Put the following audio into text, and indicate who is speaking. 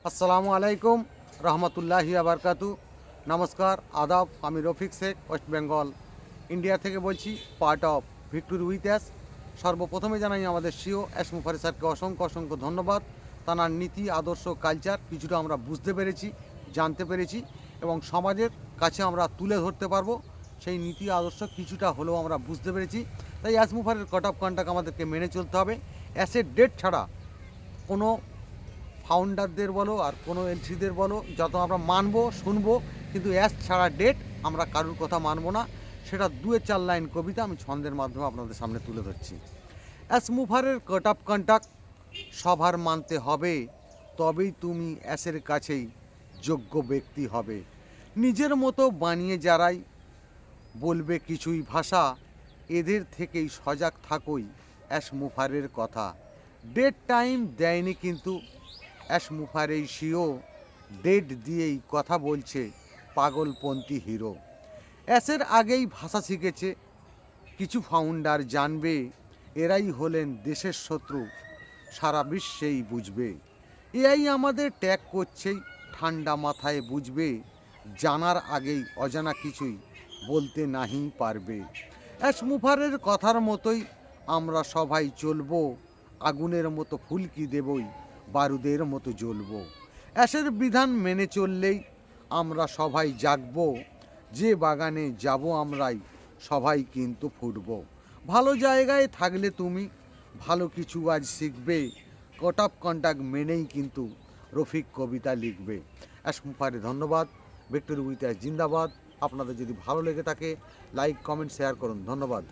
Speaker 1: আসসালামু আলাইকুম রহমতুল্লাহি আবরকাতু। নমস্কার, আদাব। আমি রফিক শেখ, ওয়েস্ট বেঙ্গল ইন্ডিয়া থেকে বলছি, part of victory with us. সর্বপ্রথমে জানাই আমাদের সিও এস মুফারি স্যারকে অসংখ্য অসংখ্য ধন্যবাদ। তাঁর নীতি, আদর্শ, কালচার কিছুটা আমরা বুঝতে পেরেছি, জানতে পেরেছি এবং সমাজের কাছে আমরা তুলে ধরতে পারবো। সেই নীতি আদর্শ কিছুটা হলেও আমরা বুঝতে পেরেছি। তাই এস মুফারের কট অফ কন্ডাক্ট আমাদেরকে মেনে চলতে হবে। অ্যাসের ডেট ছাড়া কোনো ফাউন্ডারদের বলো আর কোনো এলসিদের বলো, যত আমরা মানবো শুনবো, কিন্তু অ্যাস ছাড়া ডেট আমরা কারুর কথা মানবো না। সেটা 2-4 লাইন কবিতা আমি ছন্দের মাধ্যমে আপনাদের সামনে তুলে ধরছি। অ্যাস মুভারের কট অফ কন্ডাক্ট সবার মানতে হবে, তবেই তুমি অ্যাসের কাছেই যোগ্য ব্যক্তি হবে। নিজের মতো বানিয়ে যারাই বলবে কিছুই ভাষা, এদের থেকেই সজাগ থাকোই অ্যাস মুভারের কথা। ডেট টাইম দেয়নি কিন্তু অ্যাস মুফার এই সিও, ডেট দিয়েই কথা বলছে পাগলপন্থী হিরো। অ্যাসের আগেই ভাষা শিখেছে কিছু ফাউন্ডার, জানবে এরাই হলেন দেশের শত্রু, সারা বিশ্বেই বুঝবে। এআই আমাদের ট্যাগ করছেই, ঠান্ডা মাথায় বুঝবে, জানার আগেই অজানা কিছুই বলতে নাহি পারবে। অ্যাস মুফারের কথার মতোই আমরা সবাই চলবো, আগুনের মতো ফুলকি দেবই, বারুদের মতো জ্বলব। অ্যাসের বিধান মেনে চললেই আমরা সবাই জাগব, যে বাগানে যাব আমরাই সবাই কিন্তু ফুটব। ভালো জায়গায় থাকলে তুমি ভালো কিছু আজ শিখবে, কোড অফ কন্ডাক্ট মেনেই কিন্তু রফিক কবিতা লিখবে। অ্যাস মুফারে ধন্যবাদ। ভিক্টোরি উইথ অ্যাস জিন্দাবাদ। আপনাদের যদি ভালো লেগে থাকে লাইক, কমেন্ট, শেয়ার করুন। ধন্যবাদ।